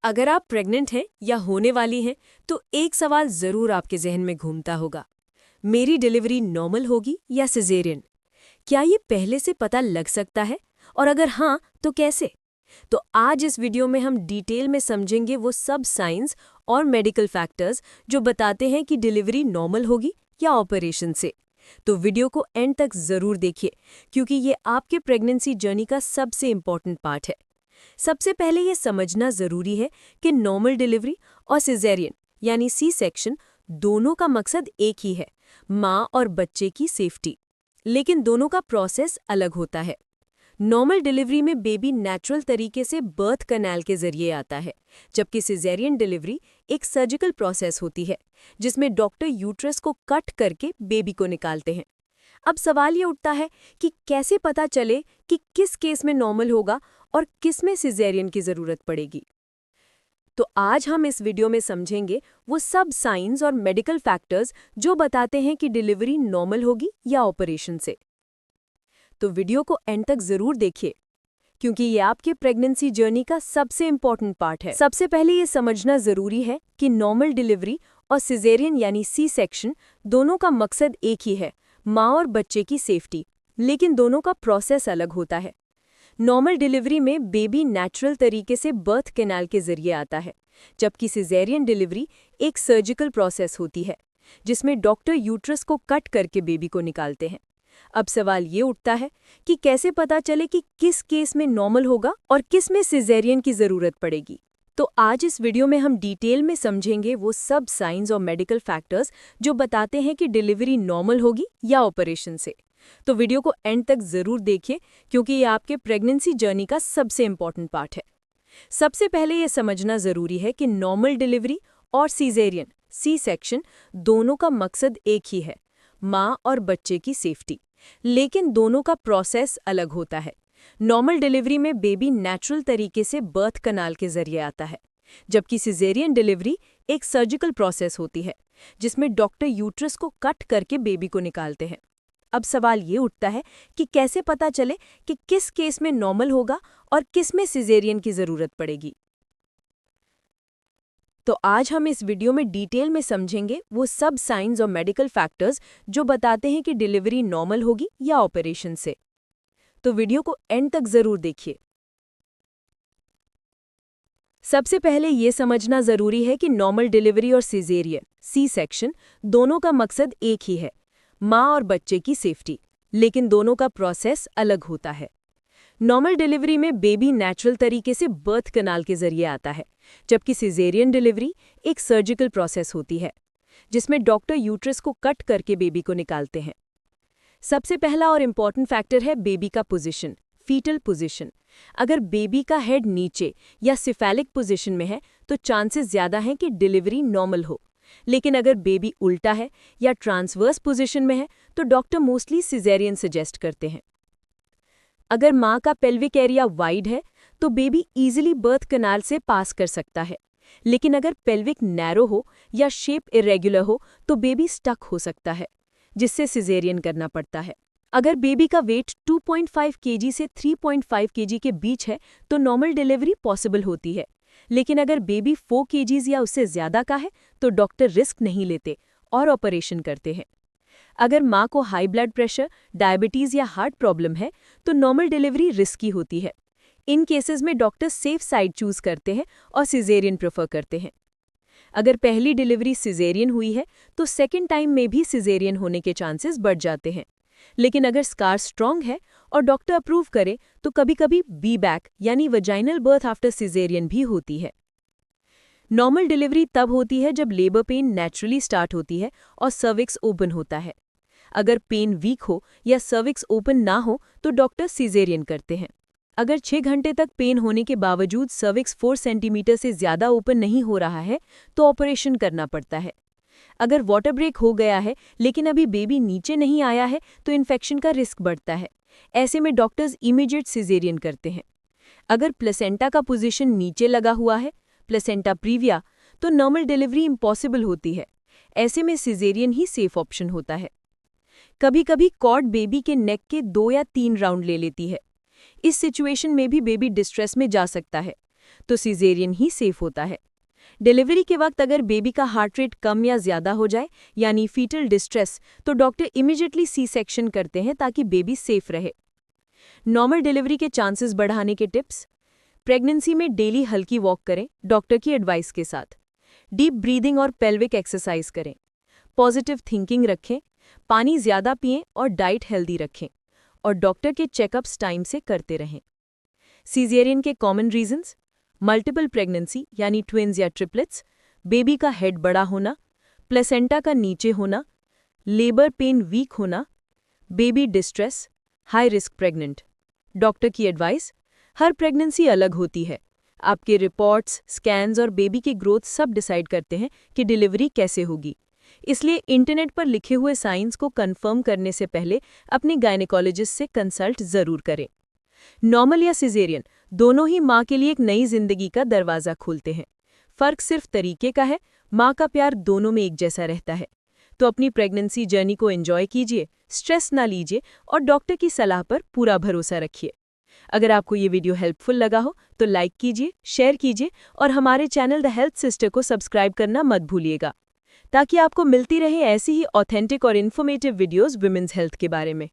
अगर आप प्रेग्नेंट हैं या होने वाली हैं तो एक सवाल जरूर आपके जहन में घूमता होगा। मेरी डिलीवरी नॉर्मल होगी या सिजेरियन? क्या ये पहले से पता लग सकता है, और अगर हाँ तो कैसे? तो आज इस वीडियो में हम डिटेल में समझेंगे वो सब साइंस और मेडिकल फैक्टर्स जो बताते हैं कि डिलीवरी नॉर्मल होगी या ऑपरेशन से। तो वीडियो को एंड तक जरूर देखिए, क्योंकि ये आपके प्रेगनेंसी जर्नी का सबसे इंपॉर्टेंट पार्ट है। सबसे पहले ये समझना जरूरी है कि नॉर्मल डिलीवरी और सिजेरियन यानी सी सेक्शन दोनों का मकसद एक ही है, माँ और बच्चे की सेफ्टी। लेकिन दोनों का प्रोसेस अलग होता है। नॉर्मल डिलीवरी में बेबी नेचुरल तरीके से बर्थ कैनाल के जरिए आता है, जबकि सिजेरियन डिलीवरी एक सर्जिकल प्रोसेस होती है जिसमें डॉक्टर यूट्रस को कट करके बेबी को निकालते हैं। अब सवाल ये उठता है कि कैसे पता चले कि किस केस में नॉर्मल होगा और किस में सिजेरियन की जरूरत पड़ेगी। तो आज हम इस वीडियो में समझेंगे वो सब साइंस और मेडिकल फैक्टर्स जो बताते हैं कि डिलीवरी नॉर्मल होगी या ऑपरेशन से। तो वीडियो को एंड तक जरूर देखिए, क्योंकि ये आपके प्रेगनेंसी जर्नी का सबसे इंपॉर्टेंट पार्ट है। सबसे पहले ये समझना जरूरी है कि नॉर्मल डिलीवरी और सिजेरियन यानी सी सेक्शन दोनों का मकसद एक ही है, माँ और बच्चे की सेफ्टी। लेकिन दोनों का प्रोसेस अलग होता है। नॉर्मल डिलीवरी में बेबी नेचुरल तरीके से बर्थ कैनाल के जरिए आता है, जबकि सिजेरियन डिलीवरी एक सर्जिकल प्रोसेस होती है जिसमें डॉक्टर यूट्रस को कट करके बेबी को निकालते हैं। अब सवाल ये उठता है कि कैसे पता चले कि किस केस में नॉर्मल होगा और किस में सिजेरियन की जरूरत पड़ेगी। तो आज इस वीडियो में हम डिटेल में समझेंगे वो सब साइंस और मेडिकल फैक्टर्स जो बताते हैं कि डिलीवरी नॉर्मल होगी या ऑपरेशन से। तो वीडियो को एंड तक जरूर देखिए, क्योंकि ये आपके प्रेगनेंसी जर्नी का सबसे इंपॉर्टेंट पार्ट है। सबसे पहले ये समझना जरूरी है कि नॉर्मल डिलीवरी और सिजेरियन सी सेक्शन दोनों का मकसद एक ही है, माँ और बच्चे की सेफ्टी। लेकिन दोनों का प्रोसेस अलग होता है। नॉर्मल डिलीवरी में बेबी नेचुरल तरीके से बर्थ कैनाल के जरिए आता है, जबकि सिजेरियन डिलीवरी एक सर्जिकल प्रोसेस होती है जिसमें डॉक्टर यूट्रस को कट करके बेबी को निकालते हैं। अब सवाल ये उठता है कि कैसे पता चले कि किस केस में नॉर्मल होगा और किस में सिजेरियन की जरूरत पड़ेगी। तो आज हम इस वीडियो में डिटेल में समझेंगे वो सब साइंस और मेडिकल फैक्टर्स जो बताते हैं कि डिलीवरी नॉर्मल होगी या ऑपरेशन से। तो वीडियो को एंड तक जरूर देखिए। सबसे पहले ये समझना जरूरी है कि नॉर्मल डिलीवरी और सिजेरियन सी सेक्शन दोनों का मकसद एक ही है, माँ और बच्चे की सेफ्टी। लेकिन दोनों का प्रोसेस अलग होता है। नॉर्मल डिलीवरी में बेबी नेचुरल तरीके से बर्थ कैनाल के जरिए आता है, जबकि सिजेरियन डिलीवरी एक सर्जिकल प्रोसेस होती है जिसमें डॉक्टर यूट्रस को कट करके बेबी को निकालते हैं। सबसे पहला और इम्पॉर्टेंट फैक्टर है बेबी का पोजीशन, फीटल पोजीशन। अगर बेबी का हेड नीचे या सिफेलिक पोजीशन में है तो चांसेस ज्यादा हैं कि डिलीवरी नॉर्मल हो। लेकिन अगर बेबी उल्टा है या ट्रांसवर्स पोजीशन में है तो डॉक्टर मोस्टली सिजेरियन सजेस्ट करते हैं। अगर माँ का पेल्विक एरिया वाइड है तो बेबी इजीली बर्थ कैनाल से पास कर सकता है। लेकिन अगर पेल्विक नैरो हो या शेप इरेगुलर हो तो बेबी स्टक हो सकता है, जिससे सिजेरियन करना पड़ता है। अगर बेबी का वेट 2.5 केजी से 3.5 केजी के बीच है तो नॉर्मल डिलीवरी पॉसिबल होती है। लेकिन अगर बेबी 4 केजीज या उससे ज्यादा का है तो डॉक्टर रिस्क नहीं लेते और ऑपरेशन करते हैं। अगर माँ को हाई ब्लड प्रेशर, डायबिटीज या हार्ट प्रॉब्लम है तो नॉर्मल डिलीवरी रिस्की होती है। इन केसेस में डॉक्टर सेफ साइड चूज करते हैं और सिजेरियन प्रेफर करते हैं। अगर पहली डिलीवरी सिजेरियन हुई है तो सेकेंड टाइम में भी सिजेरियन होने के चांसेस बढ़ जाते हैं। लेकिन अगर स्कार स्ट्रांग है और डॉक्टर अप्रूव करे तो कभी-कभी बी बैक यानी वजाइनल बर्थ आफ्टर सिजेरियन भी होती है। नॉर्मल डिलीवरी तब होती है जब लेबर पेन नेचुरली स्टार्ट होती है और सर्विक्स ओपन होता है। अगर पेन वीक हो या सर्विक्स ओपन ना हो तो डॉक्टर सिजेरियन करते हैं। अगर 6 घंटे तक पेन होने के बावजूद सर्विक्स 4 सेंटीमीटर से ज्यादा ओपन नहीं हो रहा है तो ऑपरेशन करना पड़ता है। अगर वाटर ब्रेक हो गया है लेकिन अभी बेबी नीचे नहीं आया है तो इन्फेक्शन का रिस्क बढ़ता है। ऐसे में डॉक्टर्स इमीडिएट सिजेरियन करते हैं। अगर प्लेसेंटा का पोजीशन नीचे लगा हुआ है, प्लेसेंटा प्रीविया, तो नॉर्मल डिलीवरी इम्पॉसिबल होती है। ऐसे में सिजेरियन ही सेफ ऑप्शन होता है। कभी कभी कॉर्ड बेबी के नेक के 2 या 3 राउंड ले लेती है। इस सिचुएशन में भी बेबी डिस्ट्रेस में जा सकता है, तो सिजेरियन ही सेफ होता है। डिलीवरी के वक्त अगर बेबी का हार्ट रेट कम या ज़्यादा हो जाए यानी फीटल डिस्ट्रेस, तो डॉक्टर इमीडिएटली सी सेक्शन करते हैं ताकि बेबी सेफ रहे। नॉर्मल डिलीवरी के चांसेस बढ़ाने के टिप्स। प्रेगनेंसी में डेली हल्की वॉक करें डॉक्टर की एडवाइस के साथ। डीप ब्रीदिंग और पेल्विक एक्सरसाइज करें। पॉजिटिव थिंकिंग रखें, पानी ज़्यादा पिएं और डाइट हेल्दी रखें। और डॉक्टर के चेकअप्स टाइम से करते रहें। सीजेरियन के कॉमन रीजंस: मल्टीपल प्रेगनेंसी यानी ट्विन्स या ट्रिपलेट्स, बेबी का हेड बड़ा होना, प्लेसेंटा का नीचे होना, लेबर पेन वीक होना, baby distress, high risk pregnant. Doctor की एडवाइस: हर प्रेगनेंसी अलग होती है। आपके रिपोर्ट्स, स्कैन्स और बेबी की ग्रोथ सब डिसाइड करते हैं कि डिलीवरी कैसे होगी। इसलिए इंटरनेट पर लिखे हुए साइंस को कंफर्म करने से पहले अपने गायनेकोलॉजिस्ट से कंसल्ट जरूर करें। नॉर्मल या सिजेरियन, दोनों ही माँ के लिए एक नई जिंदगी का दरवाज़ा खोलते हैं। फर्क सिर्फ तरीके का है, माँ का प्यार दोनों में एक जैसा रहता है। तो अपनी प्रेगनेंसी जर्नी को एंजॉय कीजिए, स्ट्रेस ना लीजिए और डॉक्टर की सलाह पर पूरा भरोसा रखिए। अगर आपको ये वीडियो हेल्पफुल लगा हो तो लाइक कीजिए, शेयर कीजिए और हमारे चैनल द हेल्थ सिस्टर को सब्सक्राइब करना मत भूलिएगा, ताकि आपको मिलती रहे ऐसी ही ऑथेंटिक और इन्फॉर्मेटिव वीडियोस वुमेन्स हेल्थ के बारे में।